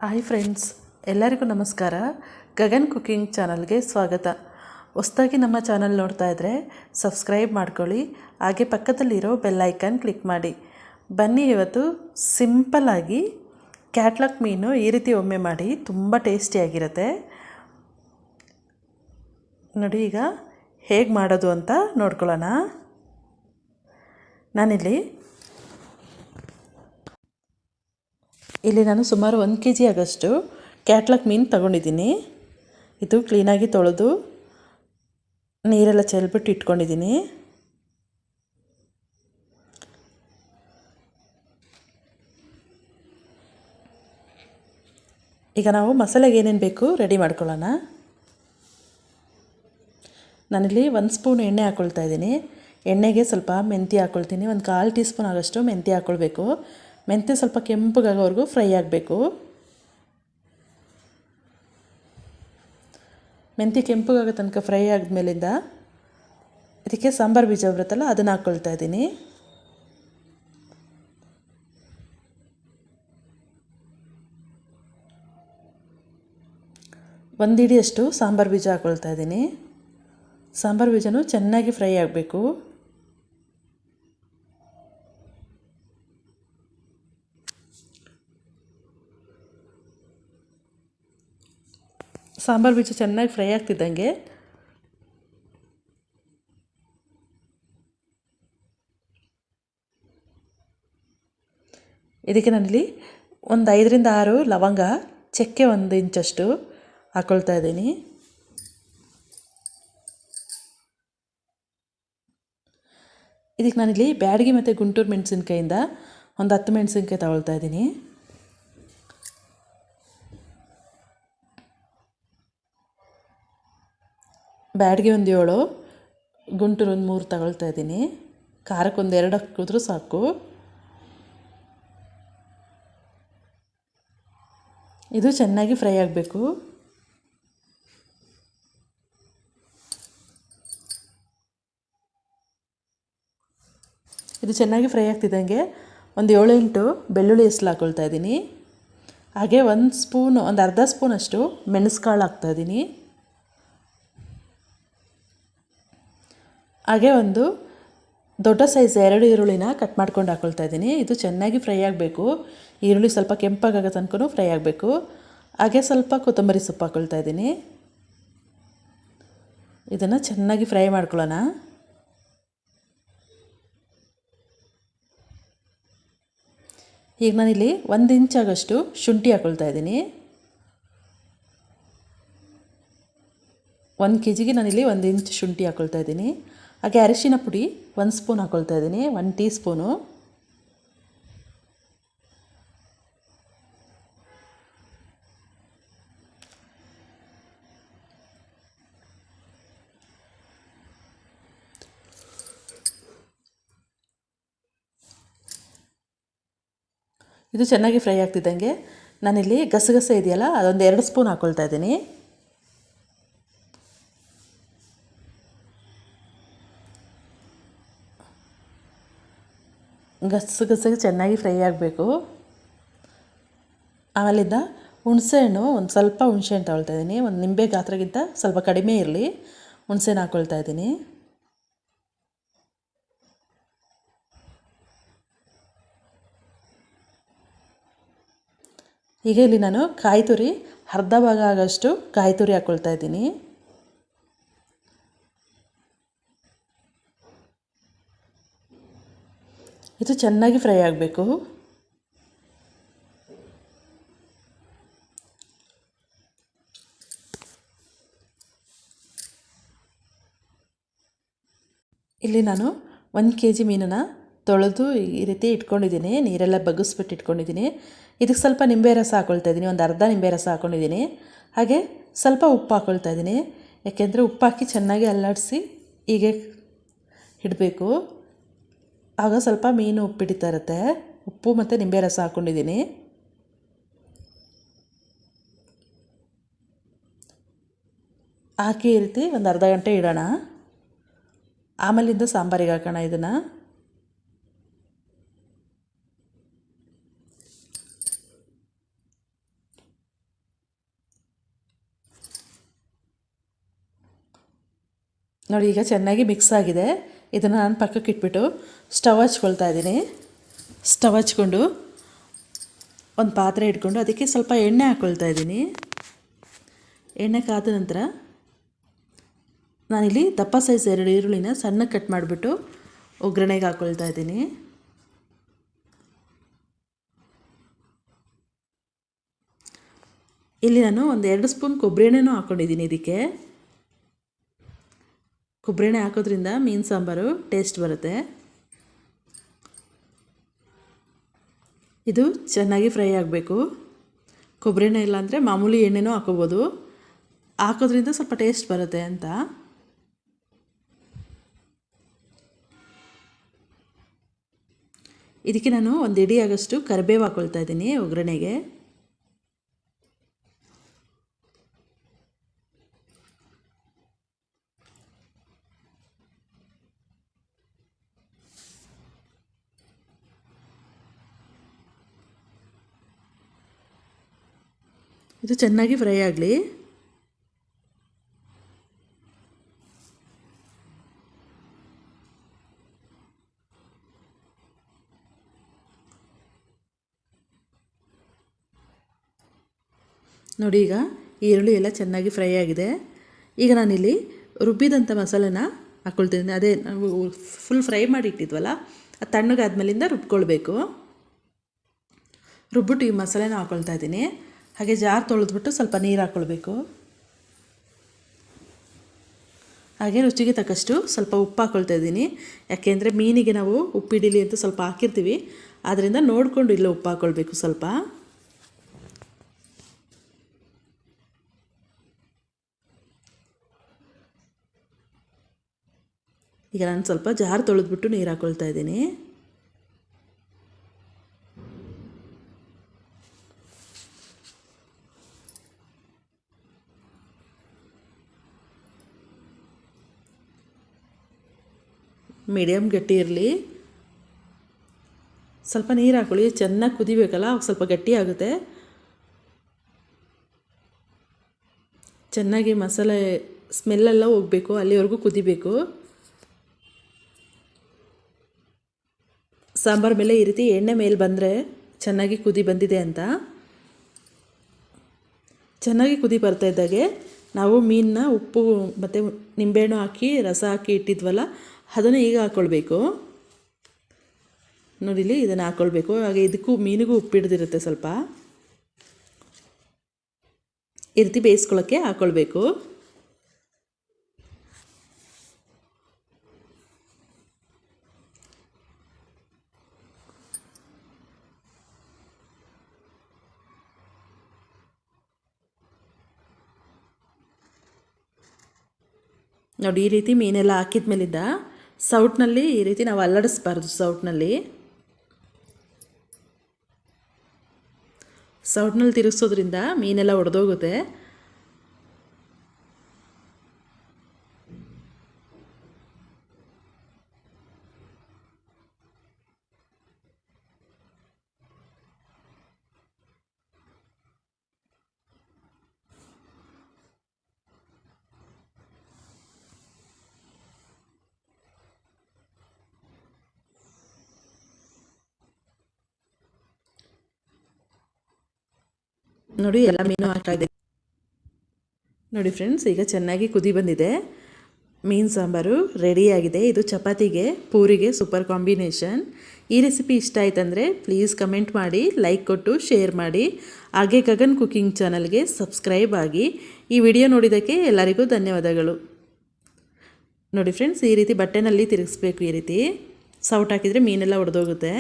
Hi friends, ಎಲ್ಲರಿಗೂ ನಮಸ್ಕಾರ. Gagan cooking ಚಾನಲ್ಗೆ ಸ್ವಾಗತ. ಹೊಸದಾಗಿ ನಮ್ಮ ಚಾನಲ್ ನೋಡ್ತಾ ಇದ್ದರೆ ಸಬ್ಸ್ಕ್ರೈಬ್ ಮಾಡ್ಕೊಳ್ಳಿ, ಹಾಗೆ ಪಕ್ಕದಲ್ಲಿರೋ ಬೆಲ್ ಐಕಾನ್ ಕ್ಲಿಕ್ ಮಾಡಿ. ಬನ್ನಿ, ಇವತ್ತು ಸಿಂಪಲ್ಲಾಗಿ ಕ್ಯಾಟ್ಲಕ್ ಮೀನು ಈ ರೀತಿ ಒಮ್ಮೆ ಮಾಡಿ, ತುಂಬ ಟೇಸ್ಟಿಯಾಗಿರುತ್ತೆ. ನೋಡಿ, ಈಗ ಹೇಗೆ ಮಾಡೋದು ಅಂತ ನೋಡ್ಕೊಳ್ಳೋಣ. ಇಲ್ಲಿ ನಾನು ಸುಮಾರು 1 kg ಆಗಷ್ಟು ಕ್ಯಾಟ್ಲಕ್ ಮೀನು ತಗೊಂಡಿದ್ದೀನಿ. ಇದು ಕ್ಲೀನಾಗಿ ತೊಳೆದು ನೀರೆಲ್ಲ ಚೆಲ್ಬಿಟ್ಟು ಇಟ್ಕೊಂಡಿದ್ದೀನಿ. ಈಗ ನಾವು ಮಸಾಲೆಗೆ ಏನೇನು ಬೇಕು ರೆಡಿ ಮಾಡ್ಕೊಳ್ಳೋಣ. ನಾನಿಲ್ಲಿ 1 ಸ್ಪೂನ್ ಎಣ್ಣೆ ಹಾಕ್ಕೊಳ್ತಾ ಇದ್ದೀನಿ. ಎಣ್ಣೆಗೆ ಸ್ವಲ್ಪ ಮೆಂತ್ಯ ಹಾಕ್ಕೊಳ್ತೀನಿ. 1/4 ಟೀ ಸ್ಪೂನ್ ಆಗೋಷ್ಟು ಮೆಂತ್ಯ ಹಾಕ್ಕೊಳ್ಬೇಕು. ಮೆಂತ್ಯ ಸ್ವಲ್ಪ ಕೆಂಪಗಾಗೋವರೆಗೂ ಫ್ರೈ ಆಗಬೇಕು. ಮೆಂತ್ಯ ಕೆಂಪಗಾಗೋ ತನಕ ಫ್ರೈ ಆದಮೇಲಿಂದ ಇದಕ್ಕೆ ಸಾಂಬಾರು ಬೀಜ ಬರುತ್ತಲ್ಲ, ಅದನ್ನು ಹಾಕ್ಕೊಳ್ತಾ ಇದ್ದೀನಿ. ಒಂದು ಹಿಡಿಯಷ್ಟು ಸಾಂಬಾರು ಬೀಜ ಹಾಕ್ಕೊಳ್ತಾ ಇದ್ದೀನಿ. ಸಾಂಬಾರು ಬೀಜನೂ ಚೆನ್ನಾಗಿ ಫ್ರೈ ಆಗಬೇಕು. ಸಾಂಬಾರು ಬೀಜ ಚೆನ್ನಾಗಿ ಫ್ರೈ ಆಗ್ತಿದ್ದಂಗೆ ಇದಕ್ಕೆ ನಾನಿಲ್ಲಿ ಒಂದು 5ರಿಂದ 6 ಲವಂಗ, ಚಕ್ಕೆ 1 ಇಂಚಷ್ಟು ಹಾಕ್ಕೊಳ್ತಾ ಇದ್ದೀನಿ. ಇದಕ್ಕೆ ನಾನಿಲ್ಲಿ ಬ್ಯಾಡಗಿ ಮತ್ತು ಗುಂಟೂರು ಮೆಣಸಿನ್ಕಾಯಿಂದ ಒಂದು 10 ಮೆಣಸಿನ್ಕಾಯಿ ತಗೊಳ್ತಾ ಇದ್ದೀನಿ. ಬ್ಯಾಡಗಿ ಒಂದು 7, ಗುಂಟೂರು ಒಂದು 3 ತಗೊಳ್ತಾ ಇದ್ದೀನಿ. ಖಾರಕ್ಕೆ ಒಂದು 2 ಹಾಕಿದ್ರೂ ಸಾಕು. ಇದು ಚೆನ್ನಾಗಿ ಫ್ರೈ ಆಗಬೇಕು. ಇದು ಚೆನ್ನಾಗಿ ಫ್ರೈ ಆಗ್ತಿದ್ದಂಗೆ ಒಂದು 7-8 ಬೆಳ್ಳುಳ್ಳಿ ಹೆಸಲು ಹಾಕ್ಕೊಳ್ತಾ ಇದ್ದೀನಿ. ಹಾಗೆ ಒಂದು ಅರ್ಧ ಸ್ಪೂನಷ್ಟು ಮೆಣಸು ಕಾಳು ಹಾಕ್ತಾಯಿದ್ದೀನಿ. ಹಾಗೆ ಒಂದು ದೊಡ್ಡ ಸೈಜ್ 2 ಈರುಳ್ಳಿನ ಕಟ್ ಮಾಡ್ಕೊಂಡು ಹಾಕ್ಕೊಳ್ತಾ ಇದ್ದೀನಿ. ಇದು ಚೆನ್ನಾಗಿ ಫ್ರೈ ಆಗಬೇಕು. ಈರುಳ್ಳಿ ಸ್ವಲ್ಪ ಕೆಂಪಾಗೋ ತನಕ ಫ್ರೈ ಆಗಬೇಕು. ಹಾಗೆ ಸ್ವಲ್ಪ ಕೊತ್ತಂಬರಿ ಸೊಪ್ಪು ಹಾಕ್ಕೊಳ್ತಾ ಇದ್ದೀನಿ. ಇದನ್ನು ಚೆನ್ನಾಗಿ ಫ್ರೈ ಮಾಡ್ಕೊಳ್ಳೋಣ. ಈಗ ನಾನಿಲ್ಲಿ 1 ಇಂಚ್ ಆಗೋಷ್ಟು ಶುಂಠಿ ಹಾಕ್ಕೊಳ್ತಾ ಇದ್ದೀನಿ. 1 kgಗೆ ನಾನಿಲ್ಲಿ 1 ಇಂಚ್ ಶುಂಠಿ ಹಾಕ್ಕೊಳ್ತಾ ಇದ್ದೀನಿ. ಹಾಗೆ ಅರಿಶಿನ ಪುಡಿ 1 ಸ್ಪೂನ್ ಹಾಕ್ಕೊಳ್ತಾ ಇದ್ದೀನಿ, 1 ಟೀ ಸ್ಪೂನು. ಇದು ಚೆನ್ನಾಗಿ ಫ್ರೈ ಆಗ್ತಿದ್ದಂಗೆ ನಾನಿಲ್ಲಿ ಗಸಗಸೆ ಇದೆಯಲ್ಲ, ಅದೊಂದು 2 ಸ್ಪೂನ್ ಹಾಕ್ಕೊಳ್ತಾ ಇದ್ದೀನಿ. ಗಸಗಸೆಗೆ ಚೆನ್ನಾಗಿ ಫ್ರೈ ಆಗಬೇಕು. ಆಮೇಲಿಂದ ಹುಣಸೆಹಣ್ಣು, ಒಂದು ಸ್ವಲ್ಪ ಹುಣಸೆಹಣ್ಣು ತಗೊಳ್ತಾ ಇದ್ದೀನಿ. ಒಂದು ನಿಂಬೆ ಗಾತ್ರಕ್ಕಿಂತ ಸ್ವಲ್ಪ ಕಡಿಮೆ ಇರಲಿ ಹುಣಸೆಹಣ್ಣು ಹಾಕ್ಕೊಳ್ತಾ ಇದ್ದೀನಿ. ಈಗ ಇಲ್ಲಿ ನಾನು ಕಾಯಿ ತುರಿ ಅರ್ಧ ಭಾಗ ಆಗೋಷ್ಟು ಕಾಯಿ ತುರಿ ಹಾಕ್ಕೊಳ್ತಾ ಇದ್ದೀನಿ. ಇದು ಚೆನ್ನಾಗಿ ಫ್ರೈ ಆಗಬೇಕು. ಇಲ್ಲಿ ನಾನು 1 kg ಮೀನನ್ನು ತೊಳೆದು ಈ ರೀತಿ ಇಟ್ಕೊಂಡಿದ್ದೀನಿ. ನೀರೆಲ್ಲ ಬಗ್ಗಿಸ್ಬಿಟ್ಟು ಇಟ್ಕೊಂಡಿದ್ದೀನಿ. ಇದಕ್ಕೆ ಸ್ವಲ್ಪ ನಿಂಬೆ ರಸ ಹಾಕ್ಕೊಳ್ತಾ ಇದ್ದೀನಿ. ಒಂದು ಅರ್ಧ ನಿಂಬೆ ರಸ ಹಾಕ್ಕೊಂಡಿದ್ದೀನಿ. ಹಾಗೆ ಸ್ವಲ್ಪ ಉಪ್ಪು ಹಾಕ್ಕೊಳ್ತಾ ಇದ್ದೀನಿ. ಯಾಕೆಂದರೆ ಉಪ್ಪು ಹಾಕಿ ಚೆನ್ನಾಗಿ ಅಲ್ಲಾಡಿಸಿ ಹೀಗೆ ಇಡಬೇಕು. ಆಗ ಸ್ವಲ್ಪ ಮೀನು ಉಪ್ಪು ಹಿಡಿತಾ ಇರುತ್ತೆ. ಉಪ್ಪು ಮತ್ತು ನಿಂಬೆ ರಸ ಹಾಕ್ಕೊಂಡಿದ್ದೀನಿ. ಹಾಕಿ ಈ ರೀತಿ ಒಂದು ಅರ್ಧ ಗಂಟೆ ಇಡೋಣ. ಆಮೇಲಿಂದ ಸಾಂಬಾರಿಗೆ ಹಾಕೋಣ ಇದನ್ನು. ನೋಡಿ ಈಗ ಚೆನ್ನಾಗಿ ಮಿಕ್ಸ್ ಆಗಿದೆ. ಇದನ್ನು ನಾನು ಪಕ್ಕಕ್ಕೆ ಇಟ್ಬಿಟ್ಟು ಸ್ಟವ್ ಹಚ್ಕೊಳ್ತಾ ಇದ್ದೀನಿ. ಸ್ಟವ್ ಹಚ್ಕೊಂಡು ಒಂದು ಪಾತ್ರೆ ಇಟ್ಕೊಂಡು ಅದಕ್ಕೆ ಸ್ವಲ್ಪ ಎಣ್ಣೆ ಹಾಕ್ಕೊಳ್ತಾ ಇದ್ದೀನಿ. ಎಣ್ಣೆ ಕಾದ ನಂತರ ನಾನಿಲ್ಲಿ ದಪ್ಪ ಸೈಜ್ 2 ಈರುಳ್ಳಿನ ಸಣ್ಣಗೆ ಕಟ್ ಮಾಡಿಬಿಟ್ಟು ಒಗ್ಗರಣೆಗೆ ಹಾಕ್ಕೊಳ್ತಾ ಇದ್ದೀನಿ. ಇಲ್ಲಿ ನಾನು ಒಂದು 2 ಸ್ಪೂನ್ ಕೊಬ್ಬರಿ ಎಣ್ಣೆನೂ ಹಾಕ್ಕೊಂಡಿದ್ದೀನಿ. ಇದಕ್ಕೆ ಕೊಬ್ಬರಿ ಎಣ್ಣೆ ಹಾಕೋದ್ರಿಂದ ಮೀನು ಸಾಂಬಾರು ಟೇಸ್ಟ್ ಬರುತ್ತೆ. ಇದು ಚೆನ್ನಾಗಿ ಫ್ರೈ ಆಗಬೇಕು. ಕೊಬ್ಬರಿ ಎಣ್ಣೆ ಇಲ್ಲಾಂದರೆ ಮಾಮೂಲಿ ಎಣ್ಣೆನೂ ಹಾಕೋಬೋದು. ಹಾಕೋದ್ರಿಂದ ಸ್ವಲ್ಪ ಟೇಸ್ಟ್ ಬರುತ್ತೆ ಅಂತ. ಇದಕ್ಕೆ ನಾನು ಒಂದು ಇಡಿ ಆಗೋಷ್ಟು ಕರಿಬೇವು ಹಾಕ್ಕೊಳ್ತಾ ಇದ್ದೀನಿ ಒಗ್ಗರಣೆಗೆ. ಇದು ಚೆನ್ನಾಗಿ ಫ್ರೈ ಆಗಲಿ. ನೋಡಿ ಈಗ ಈರುಳ್ಳಿ ಎಲ್ಲ ಚೆನ್ನಾಗಿ ಫ್ರೈ ಆಗಿದೆ. ಈಗ ನಾನಿಲ್ಲಿ ರುಬ್ಬಿದಂಥ ಮಸಾಲೆನ ಹಾಕ್ಕೊಳ್ತಿದ್ದೀನಿ. ಅದೇ ನಾವು ಫುಲ್ ಫ್ರೈ ಮಾಡಿ ಇಟ್ಟಿದ್ವಲ್ಲ, ಅದು ತಣ್ಣಗಾದ್ಮೇಲಿಂದ ರುಬ್ಕೊಳ್ಬೇಕು. ರುಬ್ಬಿಟ್ಟು ಈ ಮಸಾಲೆನ ಹಾಕ್ಕೊಳ್ತಾ ಇದ್ದೀನಿ. ಹಾಗೆ ಜಾರ್ ತೊಳೆದ್ಬಿಟ್ಟು ಸ್ವಲ್ಪ ನೀರು ಹಾಕ್ಕೊಳ್ಬೇಕು. ಹಾಗೆ ರುಚಿಗೆ ತಕ್ಕಷ್ಟು ಸ್ವಲ್ಪ ಉಪ್ಪು ಹಾಕ್ಕೊಳ್ತಾ ಇದ್ದೀನಿ. ಯಾಕೆಂದರೆ ಮೀನಿಗೆ ನಾವು ಉಪ್ಪಿಡಿಲಿ ಅಂತ ಸ್ವಲ್ಪ ಹಾಕಿರ್ತೀವಿ. ಆದ್ದರಿಂದ ನೋಡಿಕೊಂಡು ಇಲ್ಲ ಉಪ್ಪು ಹಾಕ್ಕೊಳ್ಬೇಕು ಸ್ವಲ್ಪ. ಈಗ ನಾನು ಸ್ವಲ್ಪ ಜಾರ್ ತೊಳೆದ್ಬಿಟ್ಟು ನೀರು ಹಾಕ್ಕೊಳ್ತಾ ಇದ್ದೀನಿ. ಮೀಡಿಯಮ್ ಗಟ್ಟಿ ಇರಲಿ. ಸ್ವಲ್ಪ ನೀರು ಹಾಕ್ಕೊಳ್ಳಿ. ಚೆನ್ನಾಗಿ ಕುದಿಬೇಕಲ್ಲ, ಅವಾಗ ಸ್ವಲ್ಪ ಗಟ್ಟಿ ಆಗುತ್ತೆ. ಚೆನ್ನಾಗಿ ಮಸಾಲೆ ಸ್ಮೆಲ್ಲೆಲ್ಲ ಹೋಗಬೇಕು, ಅಲ್ಲಿವರೆಗೂ ಕುದಿಬೇಕು. ಸಾಂಬಾರು ಮೇಲೆ ಈ ರೀತಿ ಎಣ್ಣೆ ಮೇಲೆ ಬಂದರೆ ಚೆನ್ನಾಗಿ ಕುದಿ ಬಂದಿದೆ ಅಂತ. ಚೆನ್ನಾಗಿ ಕುದಿ ಬರ್ತಾ ಇದ್ದಾಗೆ ನಾವು ಮೀನನ್ನ ಉಪ್ಪು ಮತ್ತು ನಿಂಬೆಹಣ್ಣು ಹಾಕಿ ರಸ ಹಾಕಿ ಇಟ್ಟಿದ್ವಲ್ಲ, ಅದನ್ನು ಈಗ ಹಾಕ್ಕೊಳ್ಬೇಕು. ನೋಡಿಲಿ ಇದನ್ನು ಹಾಕ್ಕೊಳ್ಬೇಕು. ಹಾಗೆ ಇದಕ್ಕೂ ಮೀನಿಗೂ ಉಪ್ಪು ಹಿಡ್ದಿರುತ್ತೆ ಸ್ವಲ್ಪ. ಈ ರೀತಿ ಬೇಯಿಸ್ಕೊಳ್ಳೋಕ್ಕೆ ಹಾಕ್ಕೊಳ್ಬೇಕು. ನೋಡಿ ಈ ರೀತಿ ಮೀನೆಲ್ಲ ಹಾಕಿದ ಮೇಲಿಂದ ಸೌಟ್ನಲ್ಲಿ ಈ ರೀತಿ ನಾವು ಅಲ್ಲಾಡಿಸ್ಬಾರ್ದು. ಸೌಟ್ನಲ್ಲಿ ತಿರುಗಿಸೋದ್ರಿಂದ ಮೀನೆಲ್ಲ ಒಡೆದೋಗುತ್ತೆ. ನೋಡಿ ಎಲ್ಲ ಮೀನು ಹಾಕ್ತಾ ಇದೆ. ನೋಡಿ ಫ್ರೆಂಡ್ಸ್, ಈಗ ಚೆನ್ನಾಗಿ ಕುದಿ ಬಂದಿದೆ. ಮೀನು ಸಾಂಬಾರು ರೆಡಿಯಾಗಿದೆ. ಇದು ಚಪಾತಿಗೆ ಪೂರಿಗೆ ಸೂಪರ್ ಕಾಂಬಿನೇಷನ್. ಈ ರೆಸಿಪಿ ಇಷ್ಟ ಆಯ್ತಂದರೆ ಪ್ಲೀಸ್ ಕಮೆಂಟ್ ಮಾಡಿ, ಲೈಕ್ ಕೊಟ್ಟು ಶೇರ್ ಮಾಡಿ. ಹಾಗೆ ಗಗನ್ ಕುಕಿಂಗ್ ಚಾನಲ್ಗೆ ಸಬ್ಸ್ಕ್ರೈಬ್ ಆಗಿ. ಈ ವಿಡಿಯೋ ನೋಡಿದ್ದಕ್ಕೆ ಎಲ್ಲರಿಗೂ ಧನ್ಯವಾದಗಳು. ನೋಡಿ ಫ್ರೆಂಡ್ಸ್, ಈ ರೀತಿ ಬಟ್ಟೆನಲ್ಲಿ ತಿರುಗಿಸ್ಬೇಕು. ಈ ರೀತಿ ಸೌಟ್ ಹಾಕಿದರೆ ಮೀನೆಲ್ಲ ಒಡೆದೋಗುತ್ತೆ.